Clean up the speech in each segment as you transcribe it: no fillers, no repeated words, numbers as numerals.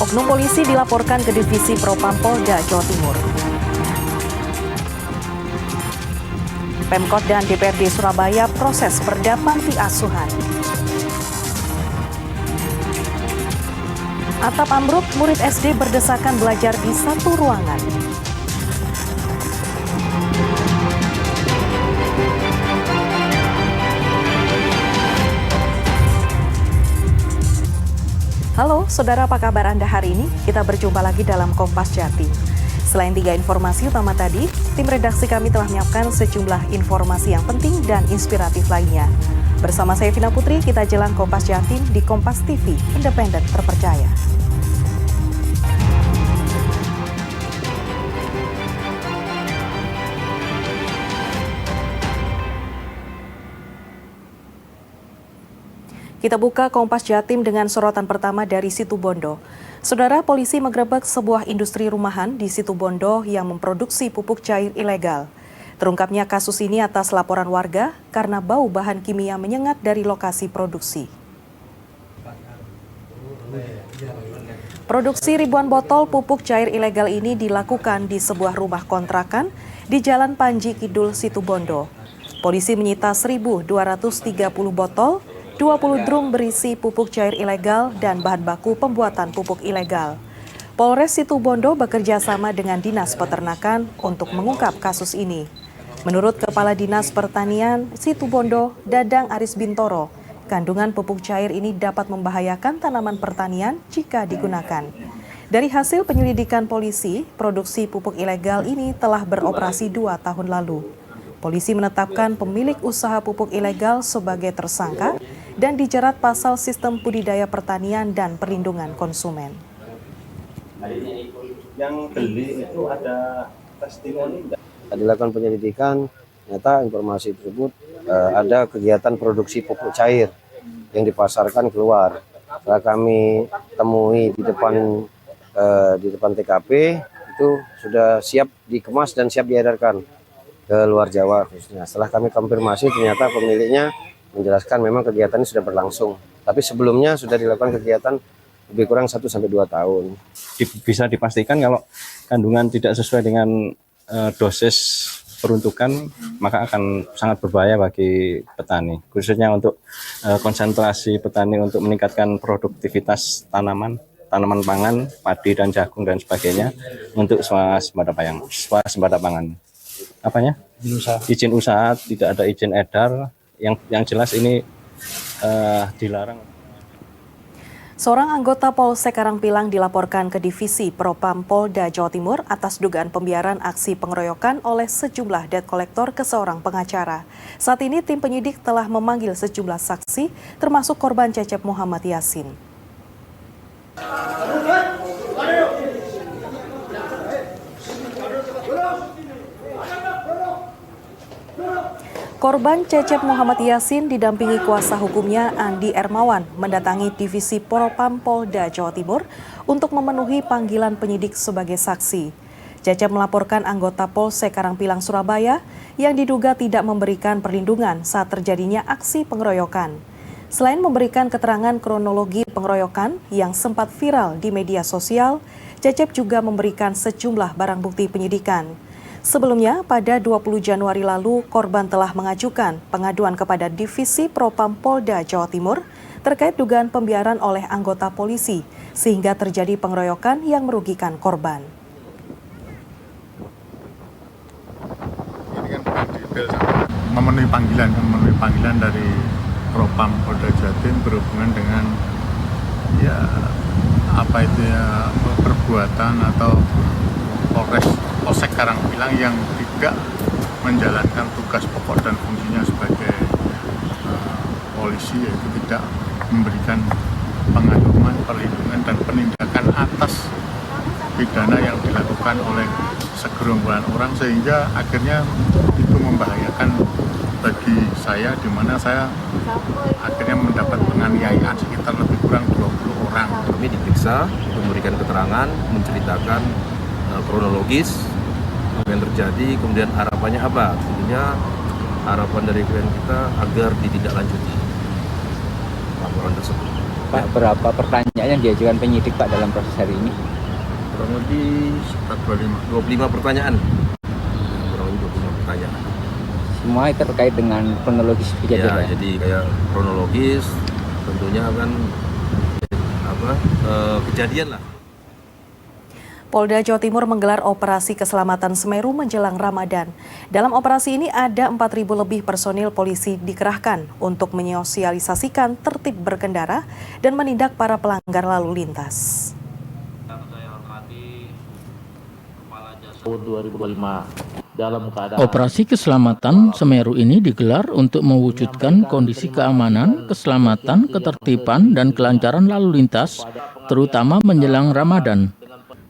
Oknum polisi dilaporkan ke Divisi Propam Polda Jawa Timur. Pemkot dan DPRD Surabaya proses perda panti asuhan. Atap ambruk, murid SD berdesakan belajar di satu ruangan. Halo, saudara, apa kabar Anda hari ini? Kita berjumpa lagi dalam Kompas Jatim. Selain 3 informasi utama tadi, tim redaksi kami telah menyiapkan sejumlah informasi yang penting dan inspiratif lainnya. Bersama saya Vina Putri, kita jelang Kompas Jatim di Kompas TV, independen terpercaya. Kita buka Kompas Jatim dengan sorotan pertama dari Situbondo. Saudara, polisi menggerebek sebuah industri rumahan di Situbondo yang memproduksi pupuk cair ilegal. Terungkapnya kasus ini atas laporan warga karena bau bahan kimia menyengat dari lokasi produksi. Produksi ribuan botol pupuk cair ilegal ini dilakukan di sebuah rumah kontrakan di Jalan Panji Kidul, Situbondo. Polisi menyita 1.230 botol, 20 drum berisi pupuk cair ilegal dan bahan baku pembuatan pupuk ilegal. Polres Situbondo bekerja sama dengan Dinas Peternakan untuk mengungkap kasus ini. Menurut Kepala Dinas Pertanian Situbondo, Dadang Aris Bintoro, kandungan pupuk cair ini dapat membahayakan tanaman pertanian jika digunakan. Dari hasil penyelidikan polisi, produksi pupuk ilegal ini telah beroperasi 2 tahun lalu. Polisi menetapkan pemilik usaha pupuk ilegal sebagai tersangka dan dijerat pasal Sistem Budidaya Pertanian dan Perlindungan Konsumen. Yang beli itu ada testimoni enggak? Dilakukan penyelidikan, ternyata informasi tersebut ada kegiatan produksi pupuk cair yang dipasarkan keluar. Setelah kami temui di depan TKP, itu sudah siap dikemas dan siap diedarkan ke luar Jawa khususnya. Setelah kami konfirmasi, ternyata pemiliknya menjelaskan memang kegiatan ini sudah berlangsung. Tapi sebelumnya sudah dilakukan kegiatan lebih kurang 1-2 tahun. Bisa dipastikan kalau kandungan tidak sesuai dengan dosis peruntukan, maka akan sangat berbahaya bagi petani. Khususnya untuk konsentrasi petani untuk meningkatkan produktivitas tanaman pangan, padi dan jagung dan sebagainya untuk swasembada pangan. Apanya? Izin usaha, tidak ada izin edar. Yang jelas ini dilarang. Seorang anggota Polsek Karangpilang dilaporkan ke Divisi Propam Polda Jawa Timur atas dugaan pembiaran aksi pengeroyokan oleh sejumlah debt collector ke seorang pengacara. Saat ini tim penyidik telah memanggil sejumlah saksi, termasuk korban Cecep Muhammad Yasin. Korban Cecep Muhammad Yasin didampingi kuasa hukumnya Andi Ermawan mendatangi Divisi Propam Polda Jawa Timur untuk memenuhi panggilan penyidik sebagai saksi. Cecep melaporkan anggota Polsek Karangpilang Surabaya yang diduga tidak memberikan perlindungan saat terjadinya aksi pengeroyokan. Selain memberikan keterangan kronologi pengeroyokan yang sempat viral di media sosial, Cecep juga memberikan sejumlah barang bukti penyidikan. Sebelumnya, pada 20 Januari lalu, korban telah mengajukan pengaduan kepada Divisi Propam Polda Jawa Timur terkait dugaan pembiaran oleh anggota polisi sehingga terjadi pengeroyokan yang merugikan korban. Ini kan bukan detail memenuhi panggilan dari Propam Polda Jatim berhubungan dengan perbuatan atau Polsek Karangpilang yang tidak menjalankan tugas pokok dan fungsinya sebagai polisi, yaitu tidak memberikan pengayuman, perlindungan, dan penindakan atas pidana yang dilakukan oleh segerombolan orang, sehingga akhirnya itu membahayakan bagi saya, di mana saya akhirnya mendapat penganiayaan sekitar lebih kurang 20 orang. Kami diperiksa untuk memberikan keterangan, menceritakan kronologis apa yang terjadi, kemudian harapannya apa. Tentunya harapan dari klien kita agar ditindaklanjuti laporan tersebut. Pak, berapa pertanyaan yang diajukan penyidik Pak dalam proses hari ini? Kurang lebih sekitar 25 pertanyaan. Kurang lebih 25 pertanyaan. Semua itu terkait dengan kronologis kejadian. Ya, jadi kayak kronologis, tentunya kan kejadian lah. Polda Jawa Timur menggelar operasi keselamatan Semeru menjelang Ramadan. Dalam operasi ini ada 4.000 lebih personil polisi dikerahkan untuk menyosialisasikan tertib berkendara dan menindak para pelanggar lalu lintas. Operasi keselamatan Semeru ini digelar untuk mewujudkan kondisi keamanan, keselamatan, ketertiban, dan kelancaran lalu lintas, terutama menjelang Ramadan.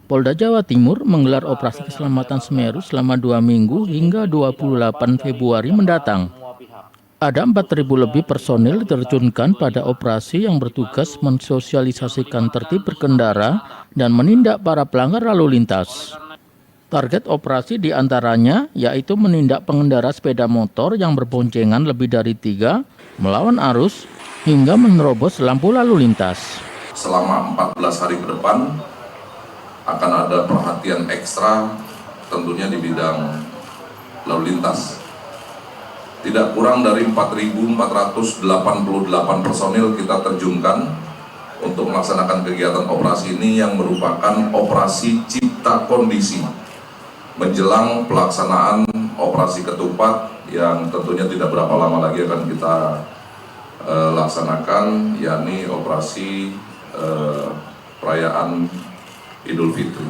Polda Jawa Timur menggelar operasi keselamatan Semeru selama 2 minggu hingga 28 Februari mendatang. Ada 4.000 lebih personil diterjunkan pada operasi yang bertugas mensosialisasikan tertib berkendara dan menindak para pelanggar lalu lintas. Target operasi diantaranya yaitu menindak pengendara sepeda motor yang berboncengan lebih dari 3, melawan arus, hingga menerobos lampu lalu lintas. Selama 14 hari ke depan, akan ada perhatian ekstra tentunya di bidang lalu lintas. Tidak kurang dari 4.488 personil kita terjunkan untuk melaksanakan kegiatan operasi ini yang merupakan operasi cipta kondisi menjelang pelaksanaan operasi ketupat yang tentunya tidak berapa lama lagi akan kita laksanakan, yakni operasi perayaan Idul Fitri.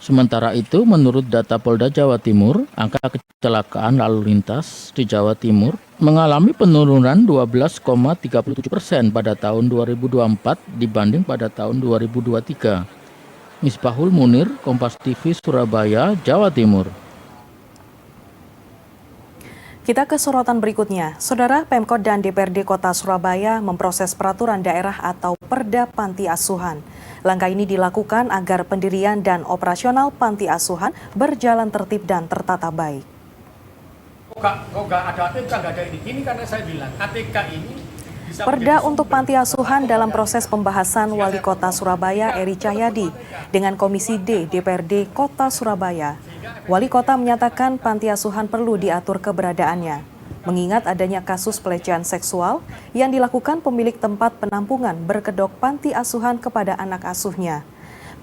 Sementara itu, menurut data Polda Jawa Timur, angka kecelakaan lalu lintas di Jawa Timur mengalami penurunan 12,37% pada tahun 2024 dibanding pada tahun 2023. Misbahul Munir, Kompas TV, Surabaya, Jawa Timur. Kita ke sorotan berikutnya. Saudara, Pemkot dan DPRD Kota Surabaya memproses peraturan daerah atau Perda Panti Asuhan. Langkah ini dilakukan agar pendirian dan operasional panti asuhan berjalan tertib dan tertata baik. Nggak ada ATK, nggak ada ini. Ini karena saya bilang, ATK ini bisa Perda untuk panti asuhan dalam proses pembahasan Wali Kota Surabaya Eri Cahyadi dengan Komisi D DPRD Kota Surabaya. Wali Kota menyatakan panti asuhan perlu diatur keberadaannya, mengingat adanya kasus pelecehan seksual yang dilakukan pemilik tempat penampungan berkedok panti asuhan kepada anak asuhnya.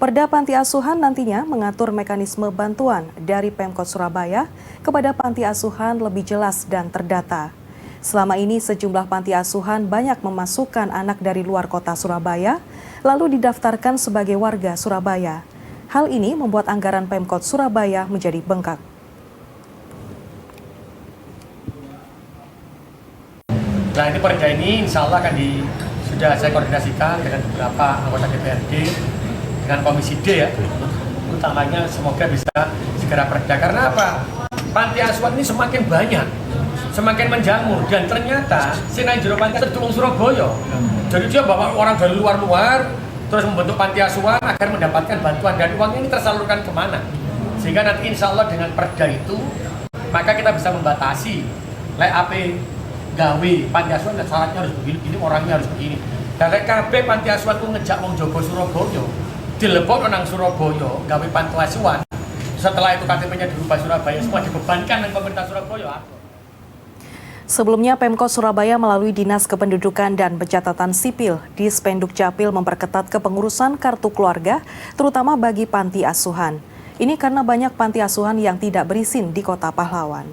Perda panti asuhan nantinya mengatur mekanisme bantuan dari Pemkot Surabaya kepada panti asuhan lebih jelas dan terdata. Selama ini sejumlah panti asuhan banyak memasukkan anak dari luar kota Surabaya, lalu didaftarkan sebagai warga Surabaya. Hal ini membuat anggaran Pemkot Surabaya menjadi bengkak. Nah, ini perda ini insya Allah sudah saya koordinasikan dengan beberapa anggota DPRD, dengan Komisi D ya, utamanya semoga bisa segera perda. Karena apa? Panti asuhan ini semakin banyak, semakin menjamur, dan ternyata Sinai Jero Panti tertulung Surabaya. Jadi dia bawa orang dari luar-luar, terus membentuk panti asuhan agar mendapatkan bantuan, dan uangnya ini tersalurkan kemana. Sehingga nanti insya Allah dengan perda itu, maka kita bisa membatasi LAP gawe panti asuhan, syaratnya harus begini, ini orangnya harus begini. Dan KB panti asuhan itu ngejak wong Jogo Surabaya, dilebok nang Surabaya, gawe panti asuhan. Setelah itu KTP-nya dirubah Surabaya, semua dibebankan dengan pemerintah Surabaya. Sebelumnya, Pemkot Surabaya melalui Dinas Kependudukan dan Pencatatan Sipil di Spenduk Capil memperketat kepengurusan kartu keluarga, terutama bagi panti asuhan. Ini karena banyak panti asuhan yang tidak berizin di Kota Pahlawan.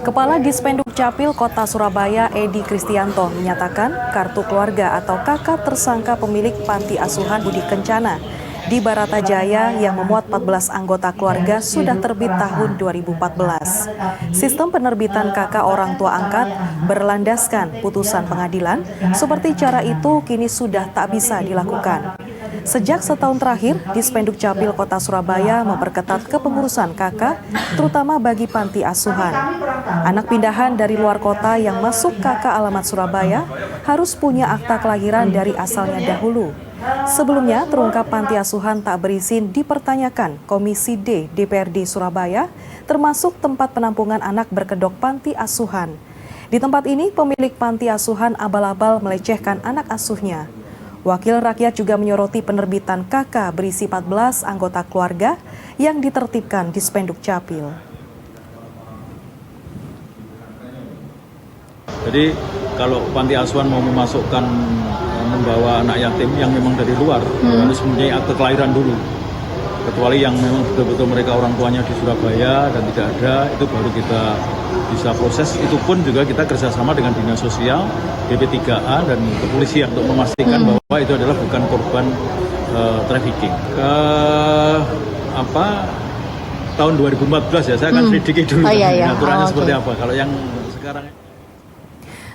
Kepala Dispenduk Capil Kota Surabaya, Edi Kristianto, menyatakan kartu keluarga atau KK tersangka pemilik panti asuhan Budi Kencana di Baratajaya yang memuat 14 anggota keluarga sudah terbit tahun 2014. Sistem penerbitan KK orang tua angkat berlandaskan putusan pengadilan, seperti cara itu kini sudah tak bisa dilakukan. Sejak setahun terakhir, Dispenduk Capil Kota Surabaya memperketat kepengurusan KK, terutama bagi panti asuhan. Anak pindahan dari luar kota yang masuk KK alamat Surabaya harus punya akta kelahiran dari asalnya dahulu. Sebelumnya, terungkap panti asuhan tak berizin dipertanyakan Komisi D DPRD Surabaya, termasuk tempat penampungan anak berkedok panti asuhan. Di tempat ini, pemilik panti asuhan abal-abal melecehkan anak asuhnya. Wakil rakyat juga menyoroti penerbitan KK berisi 14 anggota keluarga yang ditertibkan di Spenduk Capil. Jadi kalau panti asuhan mau memasukkan membawa anak yatim yang memang dari luar harus mempunyai akte kelahiran dulu. Kecuali yang memang betul-betul mereka orang tuanya di Surabaya dan tidak ada, itu baru kita bisa proses. Itu pun juga kita kerjasama dengan Dinas Sosial, BP3A dan kepolisian untuk memastikan bahwa itu adalah bukan korban trafficking. Tahun 2014 ya, saya akan selidiki dulu aturannya seperti apa. Kalau yang sekarang.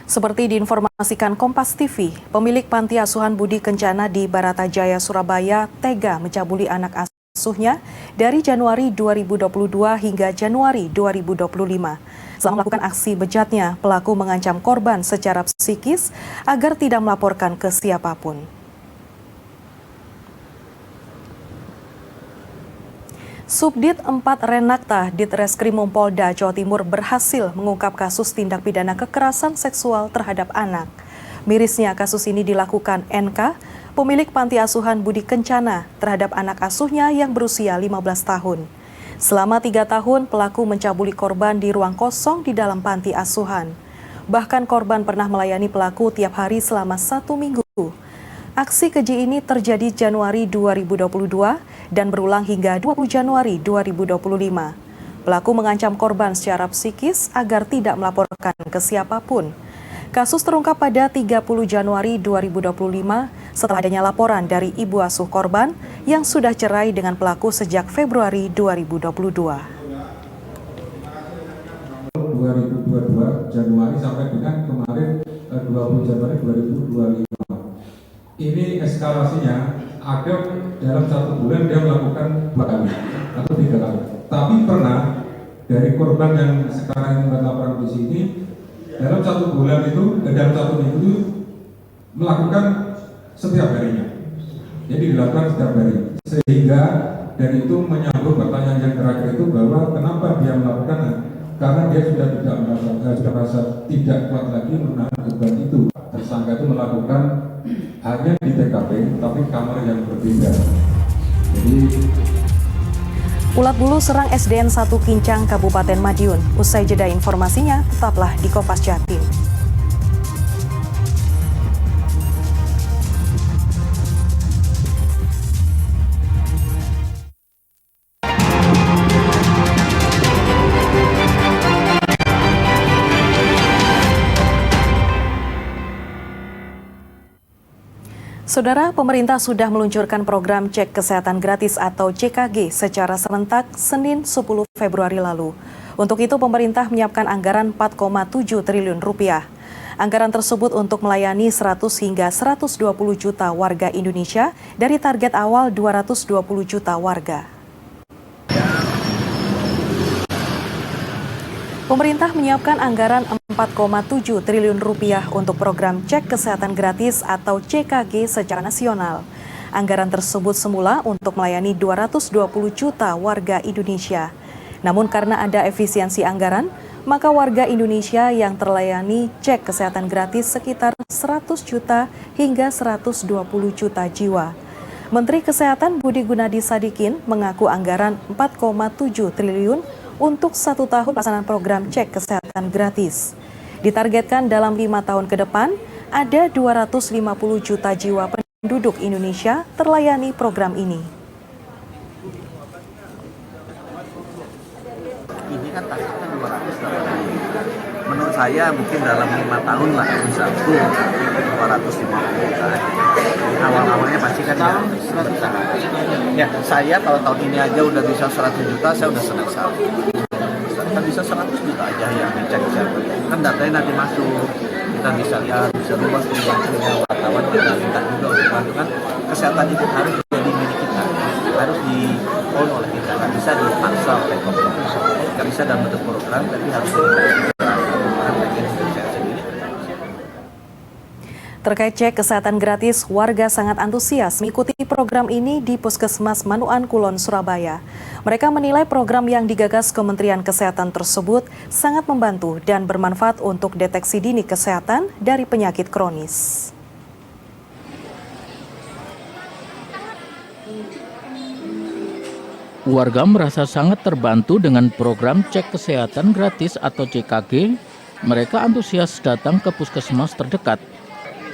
Seperti diinformasikan Kompas TV, pemilik panti asuhan Budi Kencana di Baratajaya, Surabaya tega mencabuli anak asuhnya dari Januari 2022 hingga Januari 2025. Setelah melakukan aksi bejatnya, pelaku mengancam korban secara psikis agar tidak melaporkan ke siapapun. Subdit 4 Renakta Ditreskrimum Polda Jawa Timur berhasil mengungkap kasus tindak pidana kekerasan seksual terhadap anak. Mirisnya kasus ini dilakukan NK, pemilik panti asuhan Budi Kencana, terhadap anak asuhnya yang berusia 15 tahun. Selama 3 tahun, pelaku mencabuli korban di ruang kosong di dalam panti asuhan. Bahkan korban pernah melayani pelaku tiap hari selama 1 minggu. Aksi keji ini terjadi Januari 2022 dan berulang hingga 20 Januari 2025. Pelaku mengancam korban secara psikis agar tidak melaporkan ke siapapun. Kasus terungkap pada 30 Januari 2025 setelah adanya laporan dari ibu asuh korban yang sudah cerai dengan pelaku sejak Februari 2022. 2022 Januari sampai dengan kemarin 20 Januari 2025. Ini eskalasinya ada dalam 1 bulan dia melakukan 2 kali atau 3 kali. Tapi pernah dari korban yang sekarang laporan di sini dalam 1 bulan itu dalam 1 minggu itu melakukan setiap harinya. Jadi dilakukan setiap hari. Sehingga dari itu menyambung pertanyaan yang terakhir itu bahwa kenapa dia melakukan, karena dia sudah merasa tidak kuat lagi menahan beban itu. Tersangka itu melakukan hanya di TKP, tapi kamar yang berbeda. Jadi Ulat bulu serang SDN 1 Kincang, Kabupaten Madiun. Usai jeda informasinya, tetaplah di Kompas Jatim. Saudara, pemerintah sudah meluncurkan program cek kesehatan gratis atau CKG secara serentak Senin 10 Februari lalu. Untuk itu, pemerintah menyiapkan anggaran 4,7 triliun rupiah. Anggaran tersebut untuk melayani 100 hingga 120 juta warga Indonesia dari target awal 220 juta warga. Pemerintah menyiapkan anggaran 4,7 triliun rupiah untuk program cek kesehatan gratis atau CKG secara nasional. Anggaran tersebut semula untuk melayani 220 juta warga Indonesia. Namun karena ada efisiensi anggaran, maka warga Indonesia yang terlayani cek kesehatan gratis sekitar 100 juta hingga 120 juta jiwa. Menteri Kesehatan Budi Gunadi Sadikin mengaku anggaran 4,7 triliun untuk 1 tahun pelaksanaan program cek kesehatan gratis. Ditargetkan dalam 5 tahun ke depan, ada 250 juta jiwa penduduk Indonesia terlayani program ini. Ini kan targetnya 200. Menurut saya mungkin dalam 5 tahun lah bisa 250 juta. Awal-awalnya pasti kan ya saya kalau tahun ini aja udah bisa 100 juta, saya udah senang sekali. Kan bisa 100 juta aja yang dicek siapa. Kan datanya nanti masuk, kita bisa lihat, bisa luas punya wartawan, kita minta juga untuk bantukan. Kesehatan itu harus jadi milik kita, harus di-own oleh kita, nggak bisa dipaksa oleh pemerintah, nggak bisa dalam bentuk program, tapi harus Terkait cek kesehatan gratis, warga sangat antusias mengikuti program ini di Puskesmas Manukan Kulon, Surabaya. Mereka menilai program yang digagas Kementerian Kesehatan tersebut sangat membantu dan bermanfaat untuk deteksi dini kesehatan dari penyakit kronis. Warga merasa sangat terbantu dengan program cek kesehatan gratis atau CKG. Mereka antusias datang ke puskesmas terdekat.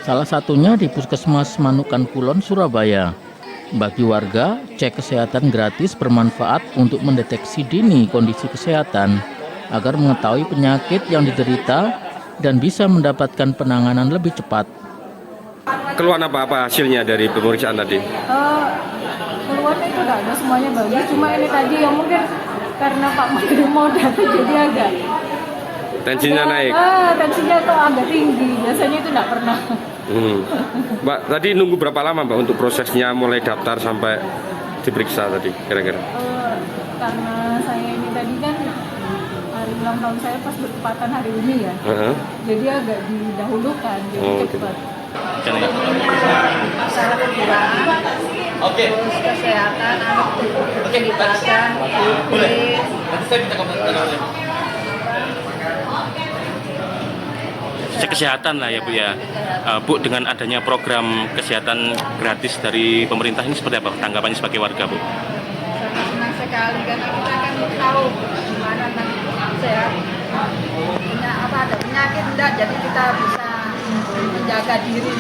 Salah satunya di Puskesmas Manukan Kulon, Surabaya. Bagi warga, cek kesehatan gratis bermanfaat untuk mendeteksi dini kondisi kesehatan agar mengetahui penyakit yang diderita dan bisa mendapatkan penanganan lebih cepat. Keluar apa hasilnya dari pemeriksaan tadi? Keluarnya itu nggak ada, semuanya bagus. Cuma ini tadi yang mungkin karena Pak Menteri mau datang jadi agak tensinya naik. Tensinya kok agak tinggi. Biasanya itu nggak pernah. Mbak, tadi nunggu berapa lama Mbak untuk prosesnya mulai daftar sampai diperiksa tadi kira-kira? Karena saya ini tadi kan hari ulang tahun saya pas bertepatan hari ini ya. Jadi agak didahulukan, jadi cepat. Masalah kekurangan, terus kesehatan, kelibatan, kesehatan lah ya Bu ya. Bu, dengan adanya program kesehatan gratis dari pemerintah ini seperti apa tanggapannya sebagai warga Bu? senang sekali karena kita kan tahu gimana sehat, punya apa ada penyakit enggak, jadi kita bisa menjaga diri.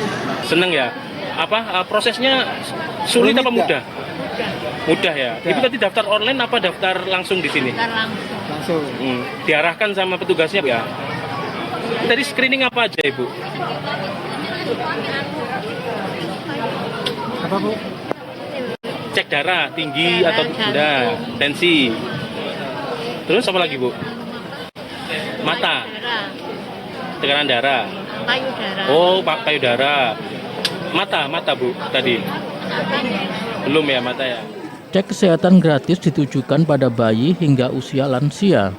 Seneng ya? Apa prosesnya sulit apa mudah? Mudah ya. Ibu tadi daftar online apa daftar langsung di sini? Langsung. Diarahkan sama petugasnya ya. Tadi screening apa aja Ibu? Apa Bu? Cek darah tinggi atau rendah, tensi. Terus apa lagi Bu? Mata. Tekanan darah. Payudara. Oh, payudara. Mata Bu tadi. Belum ya mata ya. Cek kesehatan gratis ditujukan pada bayi hingga usia lansia.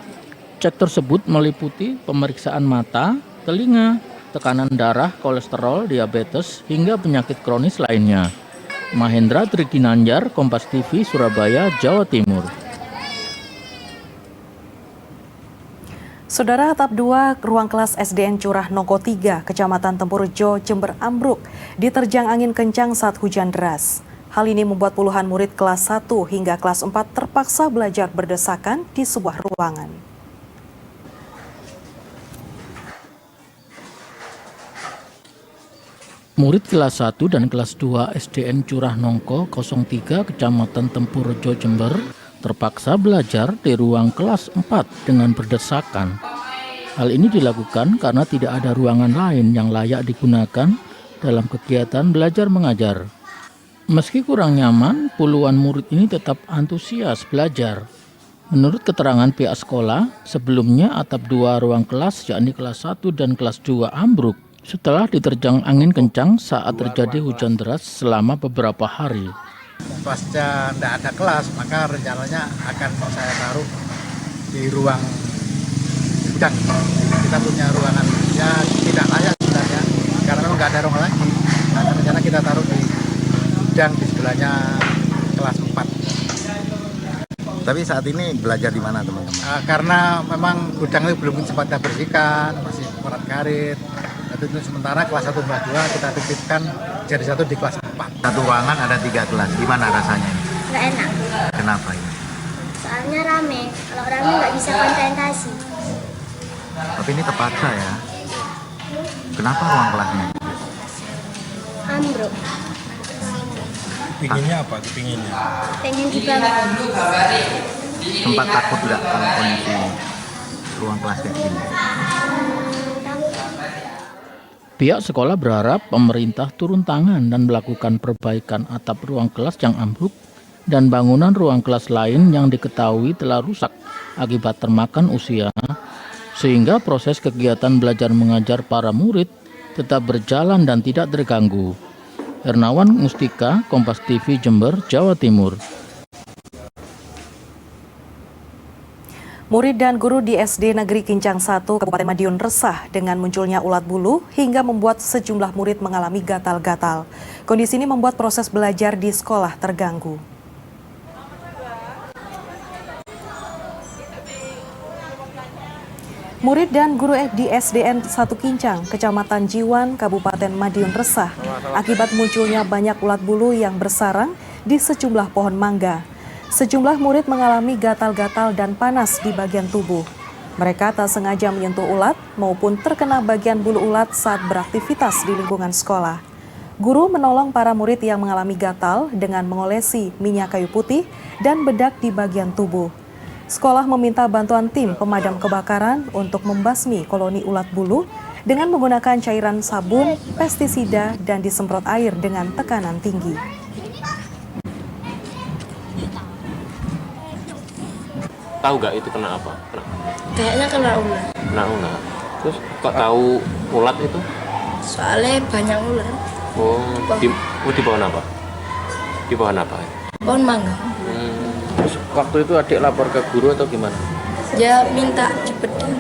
Cek tersebut meliputi pemeriksaan mata, telinga, tekanan darah, kolesterol, diabetes, hingga penyakit kronis lainnya. Mahendra Triginanjar, Kompas TV, Surabaya, Jawa Timur. Saudara, atap 2 ruang kelas SDN Curah Nongko 3, Kecamatan Tempurjo, Jember ambruk diterjang angin kencang saat hujan deras. Hal ini membuat puluhan murid kelas 1 hingga kelas 4 terpaksa belajar berdesakan di sebuah ruangan. Murid kelas 1 dan kelas 2 SDN Curah Nongko 03 Kecamatan Tempurjo, Jember terpaksa belajar di ruang kelas 4 dengan berdesakan. Hal ini dilakukan karena tidak ada ruangan lain yang layak digunakan dalam kegiatan belajar mengajar. Meski kurang nyaman, puluhan murid ini tetap antusias belajar. Menurut keterangan pihak sekolah, sebelumnya atap 2 ruang kelas yakni kelas 1 dan kelas 2 ambruk setelah diterjang angin kencang saat terjadi hujan deras selama beberapa hari. Pasca tidak ada kelas, maka rencananya akan saya taruh di ruang gudang. Kita punya ruangan ya tidak layak sebenarnya, karena memang nggak ada ruang lagi. Nah, rencana kita taruh di gudang di sebelahnya kelas 4. Tapi saat ini belajar di mana teman-teman? Karena memang gudang itu belum sempat kita bersihkan, masih korat karet. Itu sementara kelas 1 kelas 2 kita titipkan jadi 1 di kelas 4. Satu ruangan ada 3 kelas. Gimana rasanya ini? Nggak enak. Kenapa ini? Soalnya rame. Kalau rame nggak bisa konsentrasi. Tapi ini terpaksa ya. Kenapa ruang kelasnya? Ambruk. Pinginnya apa? Pinginnya? Pengen dibangun. Sempat takut nggak kalau kondisi ruang kelas kayak gini? Pihak sekolah berharap pemerintah turun tangan dan melakukan perbaikan atap ruang kelas yang ambruk dan bangunan ruang kelas lain yang diketahui telah rusak akibat termakan usia, sehingga proses kegiatan belajar mengajar para murid tetap berjalan dan tidak terganggu. Hernawan Mustika, Kompas TV, Jember, Jawa Timur. Murid dan guru di SD Negeri Kincang 1, Kabupaten Madiun resah dengan munculnya ulat bulu hingga membuat sejumlah murid mengalami gatal-gatal. Kondisi ini membuat proses belajar di sekolah terganggu. Murid dan guru di SDN 1 Kincang, Kecamatan Jiwan, Kabupaten Madiun resah akibat munculnya banyak ulat bulu yang bersarang di sejumlah pohon mangga. Sejumlah murid mengalami gatal-gatal dan panas di bagian tubuh. Mereka tak sengaja menyentuh ulat maupun terkena bagian bulu ulat saat beraktivitas di lingkungan sekolah. Guru menolong para murid yang mengalami gatal dengan mengolesi minyak kayu putih dan bedak di bagian tubuh. Sekolah meminta bantuan tim pemadam kebakaran untuk membasmi koloni ulat bulu dengan menggunakan cairan sabun, pestisida, dan disemprot air dengan tekanan tinggi. Tahu nggak itu kena apa? Kayaknya kena ular. Kena ular. Terus kok tahu ulat itu? Soalnya banyak ular. Oh, di pohon apa? Di pohon apa? Pohon mangga. Terus waktu itu adik lapor ke guru atau gimana? Dia minta dibeding.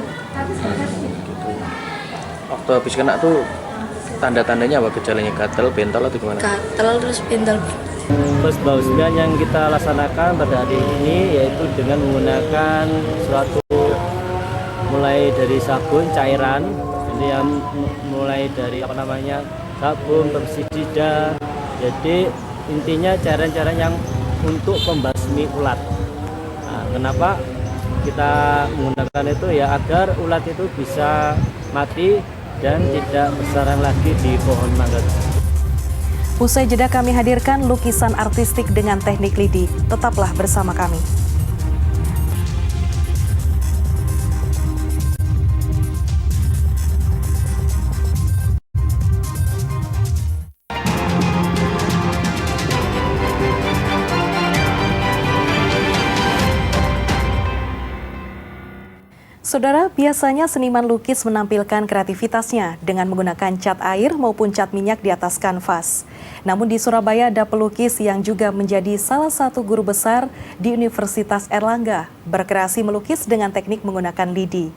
Gitu. Waktu habis kena tuh tanda-tandanya apa? Gejalanya gatal, bentol atau gimana? Gatal terus bentol. Pembausmian yang kita laksanakan pada hari ini yaitu dengan menggunakan suatu mulai dari sabun cairan, jadi yang mulai dari sabun, pestisida. Jadi intinya cairan-cairan yang untuk pembasmi ulat. Nah, kenapa kita menggunakan itu ya agar ulat itu bisa mati dan tidak bersarang lagi di pohon mangga. Usai jeda kami hadirkan lukisan artistik dengan teknik lidi. Tetaplah bersama kami. Saudara, biasanya seniman lukis menampilkan kreativitasnya dengan menggunakan cat air maupun cat minyak di atas kanvas. Namun di Surabaya ada pelukis yang juga menjadi salah satu guru besar di Universitas Airlangga, berkreasi melukis dengan teknik menggunakan lidi.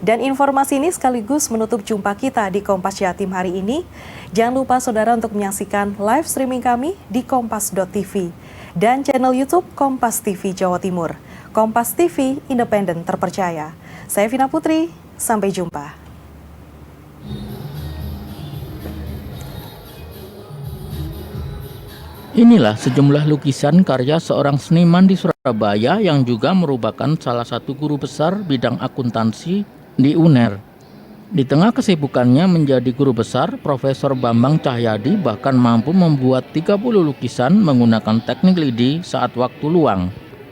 Dan informasi ini sekaligus menutup jumpa kita di Kompas Jatim hari ini. Jangan lupa saudara untuk menyaksikan live streaming kami di kompas.tv dan channel YouTube Kompas TV Jawa Timur. Kompas TV, independen terpercaya. Saya Vina Putri, sampai jumpa. Inilah sejumlah lukisan karya seorang seniman di Surabaya yang juga merupakan salah satu guru besar bidang akuntansi di UNER. Di tengah kesibukannya menjadi guru besar, Profesor Bambang Cahyadi bahkan mampu membuat 30 lukisan menggunakan teknik lidi saat waktu luang.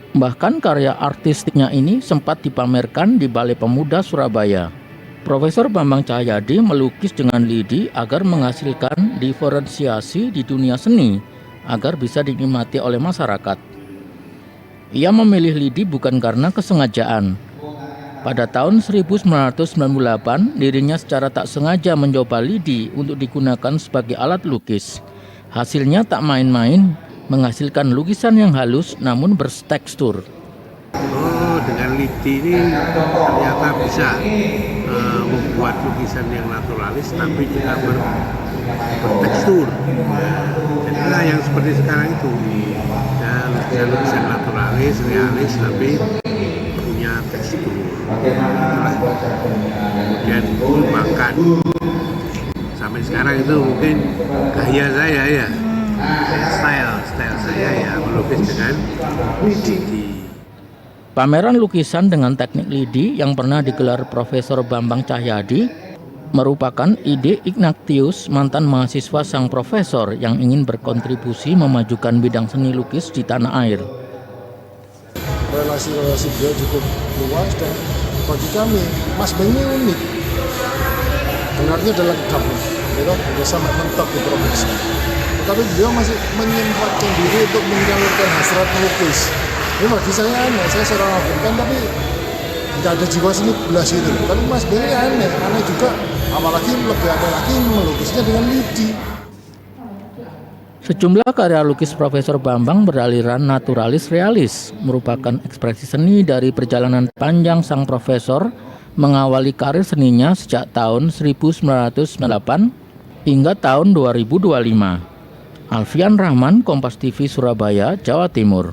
Bahkan karya artistiknya ini sempat dipamerkan di Balai Pemuda Surabaya. Profesor Bambang Cahyadi melukis dengan lidi agar menghasilkan diferensiasi di dunia seni agar bisa dinikmati oleh masyarakat. Ia memilih lidi bukan karena kesengajaan. Pada tahun 1998, dirinya secara tak sengaja mencoba lidi untuk digunakan sebagai alat lukis. Hasilnya tak main-main, menghasilkan lukisan yang halus namun bertekstur. Dengan lidi ini ternyata bisa membuat lukisan yang naturalis tapi juga bertekstur. Jadilah yang seperti sekarang itu, lukisan naturalis, realis tapi punya tekstur. Kemudian dikembangkan sampai sekarang itu mungkin gaya saya ya. Style saya ya melukis dengan lidi. Pameran lukisan dengan teknik lidi yang pernah digelar Profesor Bambang Cahyadi merupakan ide Ignatius, mantan mahasiswa sang profesor yang ingin berkontribusi memajukan bidang seni lukis di tanah air. Relasi-relasi beliau cukup luas dan bagi kami Mas Ben ini unik. Benarnya adalah lengkapnya, dia sampai mentok di profesi. Tapi beliau masih menyempatkan diri untuk menyalurkan hasrat melukis. Ini bagi saya aneh, saya seorang Afrikan tapi nggak ada jiwa seni belas itu. Tapi Mas Ben ini aneh juga. Apalagi lebih aneh lagi melukisnya dengan lidi. Sejumlah karya lukis Profesor Bambang beraliran naturalis realis, merupakan ekspresi seni dari perjalanan panjang sang profesor mengawali karir seninya sejak tahun 1998 hingga tahun 2025. Alfian Rahman, Kompas TV, Surabaya, Jawa Timur.